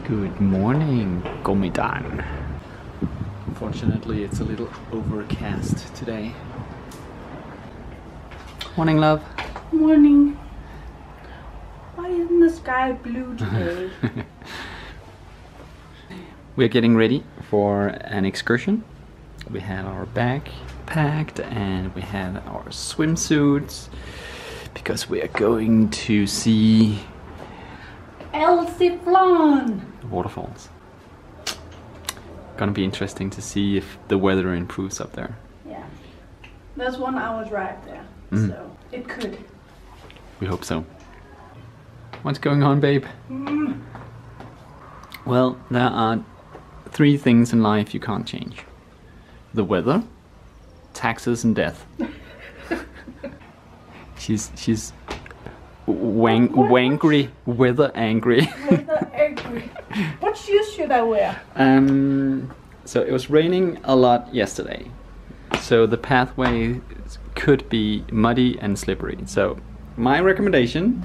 Good morning, Comitan. Unfortunately, it's a little overcast today. Morning, love. Morning. Why isn't the sky blue today? We're getting ready for an excursion. We have our bag packed and we have our swimsuits because we are going to see Chiflon. waterfalls. Gonna be interesting to see if the weather improves up there. Yeah. There's 1 hour's ride there, so it could. We hope so. What's going on, babe? Well, there are 3 things in life you can't change. The weather, taxes and death. She's wangry, weather angry. Weather angry. What shoes should I wear? So it was raining a lot yesterday. So the pathway could be muddy and slippery. So my recommendation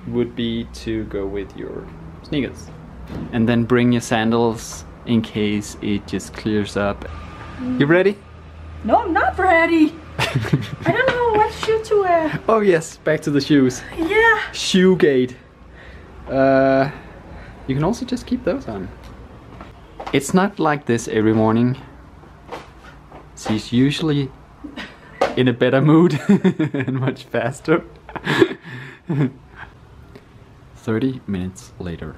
would be to go with your sneakers. And then bring your sandals in case it just clears up. You ready? No, I'm not ready. I don't know what shoe to wear. Oh yes, back to the shoes. Yeah. Shoegate. You can also just keep those on. It's not like this every morning. She's usually in a better mood and much faster. 30 minutes later.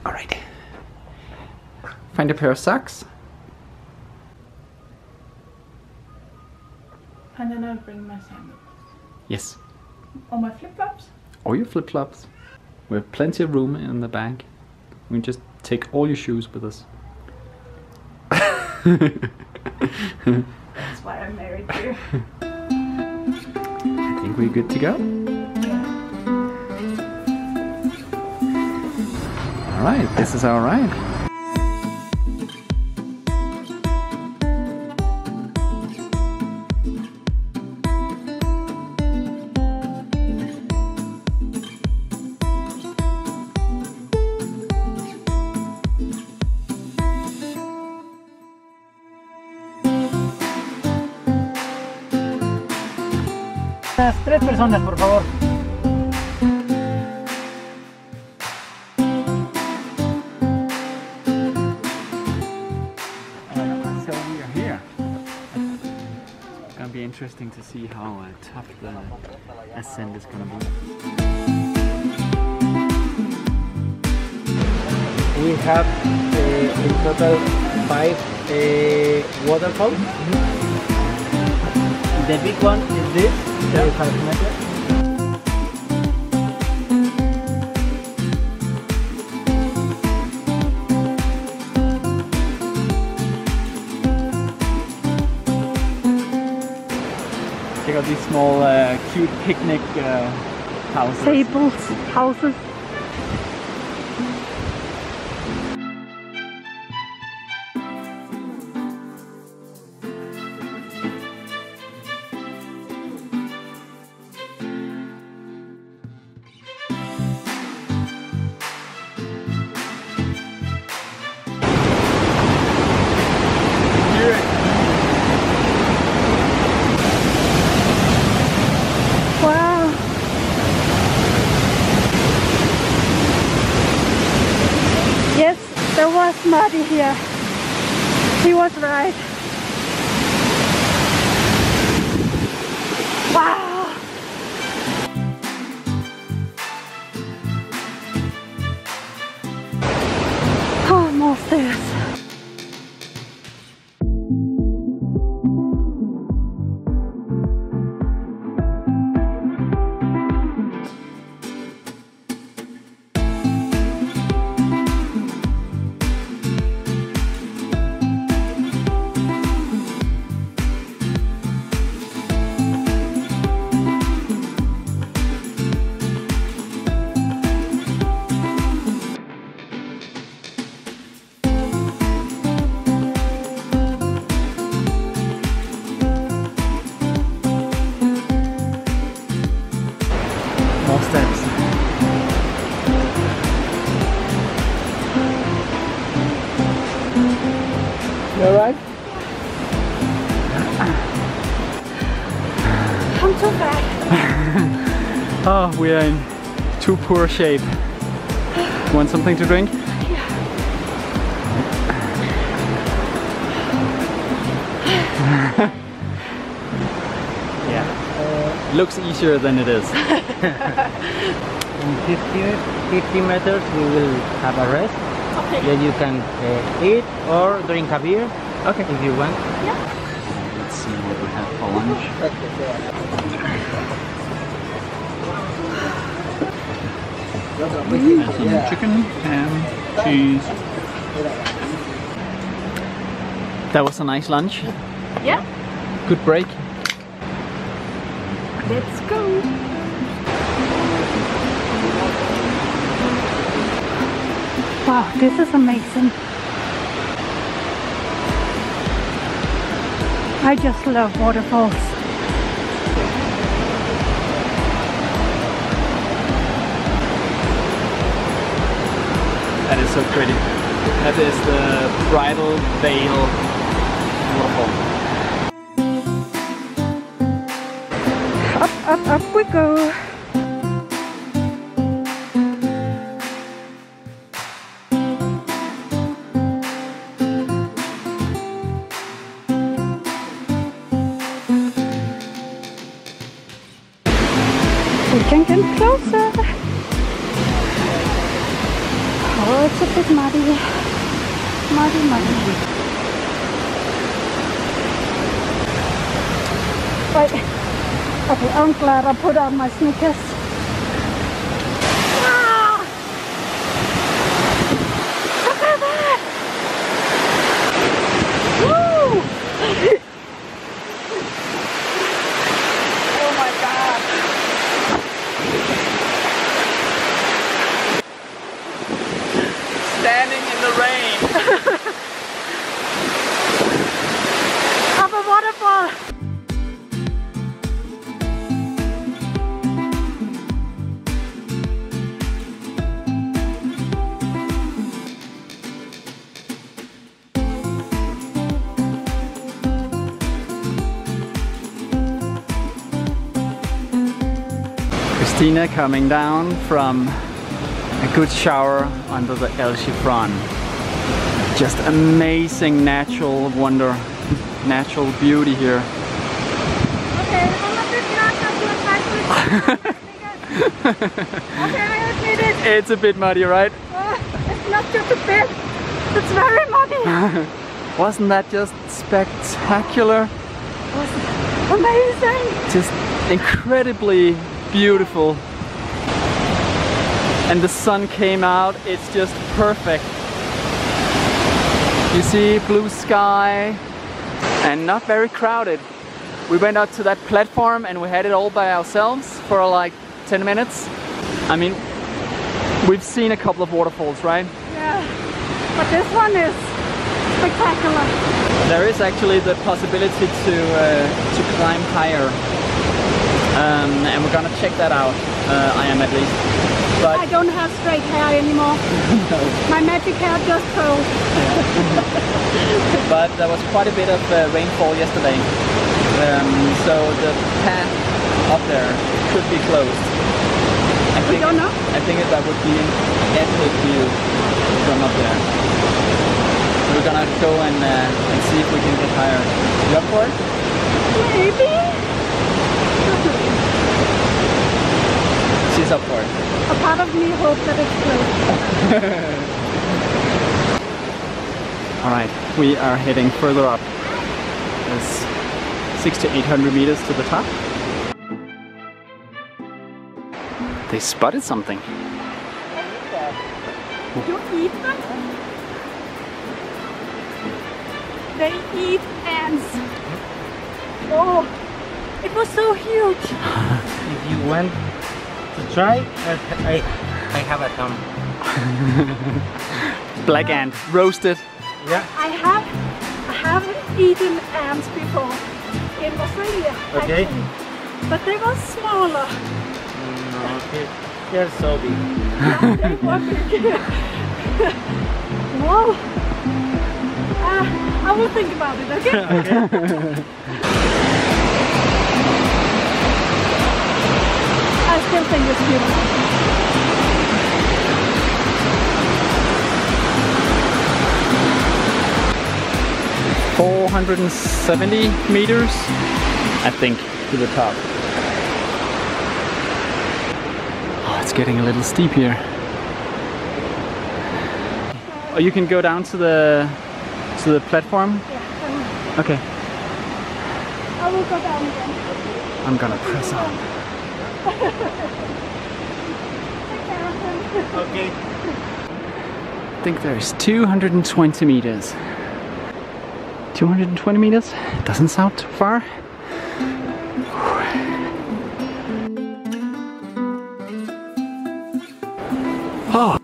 All right. Find a pair of socks. And then I'll bring my sandals. Yes. Or my flip-flops. Or your flip-flops. We have plenty of room in the bag. We can just take all your shoes with us. That's why I married you. I think we're good to go. Alright, this is our ride. Las 3 personas, por favor. So we are here. It's gonna be interesting to see how tough the ascent is gonna be. We have in total 5 waterfalls. The big one is this, 35 meters. Check out these small cute picnic houses. Tables, houses. Wow. Yes, there was muddy here. He was right. Wow. Oh, more stairs. I'm too fat. Oh, we are in too poor shape. Want something to drink? Yeah. Looks easier than it is. In 50 meters we will have a rest. Okay. Then you can eat or drink a beer. Okay. If you want. Yeah. Let's see what we have for lunch. And some chicken, ham, cheese. That was a nice lunch. Yeah. Good break. Let's go. Wow, this is amazing. I just love waterfalls. That is so pretty. That is the Bridal Veil waterfall. Up we go. We can get closer. Oh, it's a bit muddy. Muddy. Right. Okay, I'm glad I put on my sneakers. Ah! Look at that! Woo! Oh my god! Standing in the rain. Up a waterfall! Christina coming down from a good shower under the El Chiflon. Just amazing natural wonder, natural beauty here. Okay, I'm a bit Okay, I admit it. It's a bit muddy, right? It's not just a bit, it's very muddy. Wasn't that just spectacular? Amazing. Just incredibly beautiful. And the sun came out, it's just perfect. You see blue sky and not very crowded. We went out to that platform and we had it all by ourselves for like 10 minutes. I mean, we've seen a couple of waterfalls, right? Yeah, but this one is spectacular. There is actually the possibility to climb higher. And we're gonna check that out. I am at least. But I don't have straight hair anymore. no. My magic hair just fell. But there was quite a bit of rainfall yesterday. So the path up there could be closed. We don't know. I think that would be an epic view from up there. So we're gonna go and see if we can get higher. You up for it? Maybe. She's up for it. A part of me hopes that it's closed. Alright, we are heading further up. There's 600 to 800 meters to the top. They spotted something. You eat them? They eat ants. Oh, it was so huge. If you want to try, I have a some. Black ant, roasted. Yeah. I haven't eaten ants before in Australia. Okay. Actually. But they were smaller. No, they're so big. Yeah, they were big. Whoa. I will think about it, okay? Okay. is beautiful. 470 meters, I think, to the top. Oh, it's getting a little steep here. Oh, you can go down to the platform? Yeah. Okay. I will go down again. I'm gonna press on. Okay. I think there's 220 meters. 220 meters? Doesn't sound too far. Oh.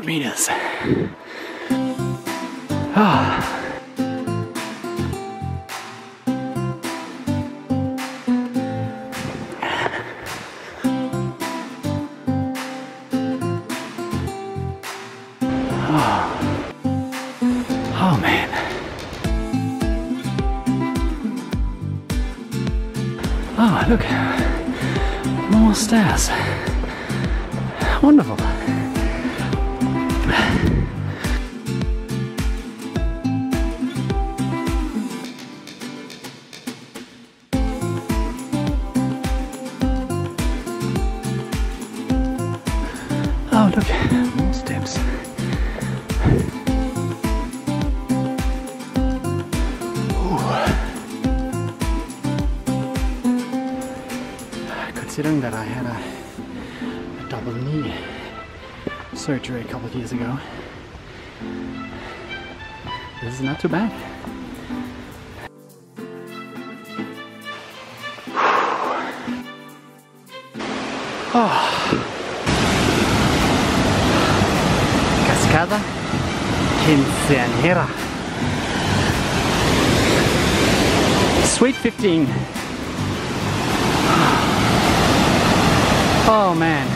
Meters. Ah. Oh man. Oh, look. More stairs. Wonderful. Oh, look, more steps. Considering that I had a double knee surgery a couple of years ago, this is not too bad. Oh. Cascada Quinceañera. Sweet 15. Oh man.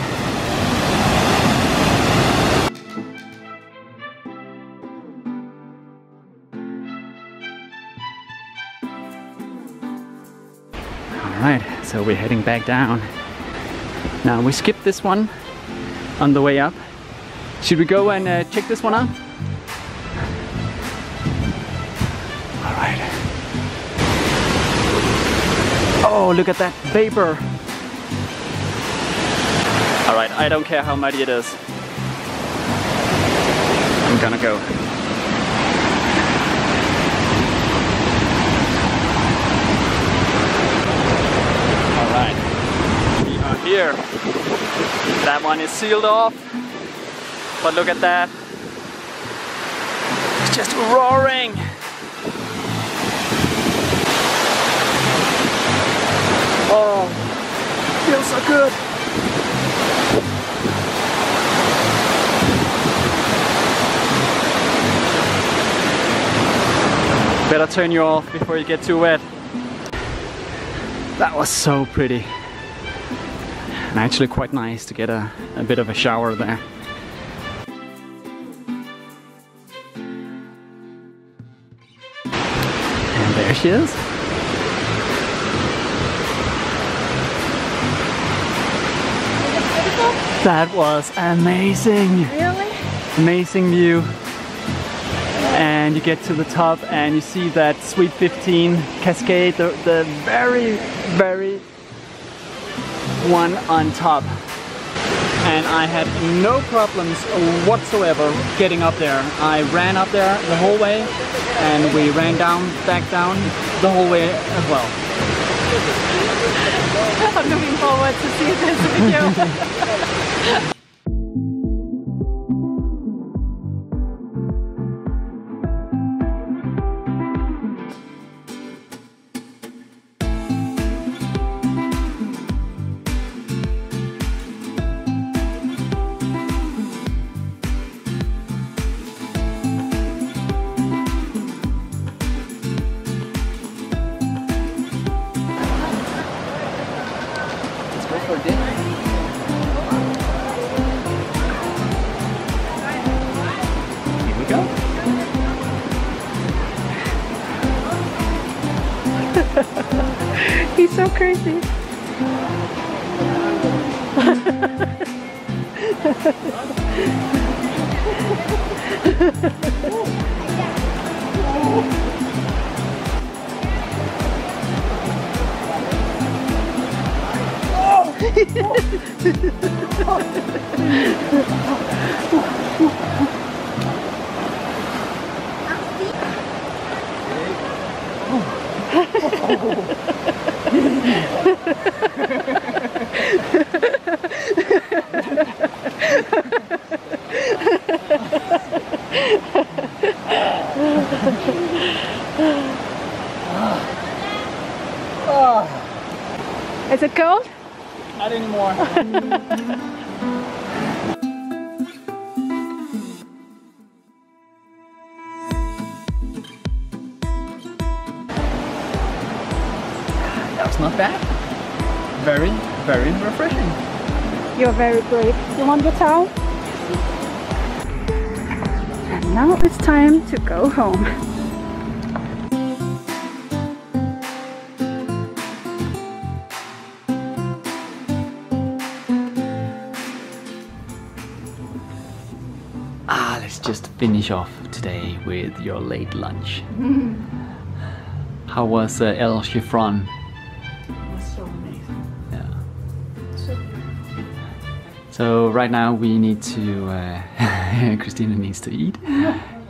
Alright, so we're heading back down. Now we skipped this one on the way up. Should we go and check this one out? Alright. Oh, look at that vapor! Alright, I don't care how muddy it is. I'm gonna go. Alright, we are here. That one is sealed off. But look at that. It's just roaring. Oh, feels so good. Better turn you off before you get too wet. That was so pretty. And actually quite nice to get a bit of a shower there. And there she is. That was amazing. Really? Amazing view. And you get to the top and you see that Sweet 15 cascade, the very, very one on top. And I had no problems whatsoever getting up there. I ran up there the whole way and we ran back down the whole way as well. I'm looking forward to see this video. for dinner. Here we go. He's so crazy. Is it cold? Not anymore. That was not bad. Very, very refreshing. You're very brave. You want the towel? And now it's time to go home. Let's just finish off today with your late lunch. How was El Chiflon? It was so amazing. Yeah. So So right now we need to, Christina needs to eat,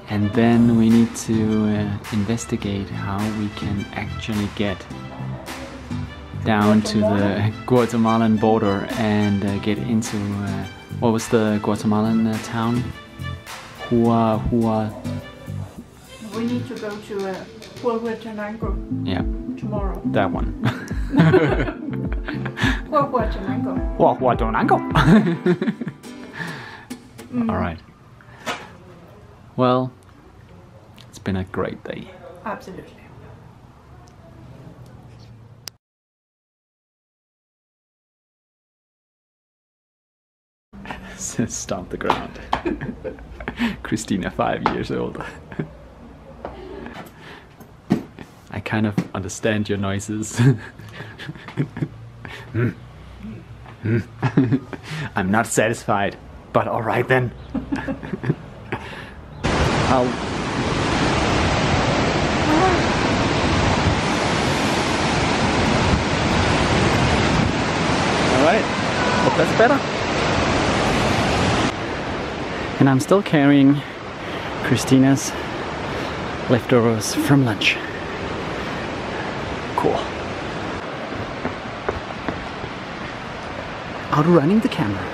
and then we need to investigate how we can actually get down to the Guatemalan border and get into, what was the Guatemalan town? Hua. we need to go to Huahuatenango Yeah, tomorrow. that one. Huahuatenango. Huahuatenango. All right. Well, it's been a great day. Absolutely. Stomp the ground. Christina, 5 years old. I kind of understand your noises. I'm not satisfied, but all right then. All right, hope that's better. And I'm still carrying Christina's leftovers from lunch. Cool. Outrunning the camera.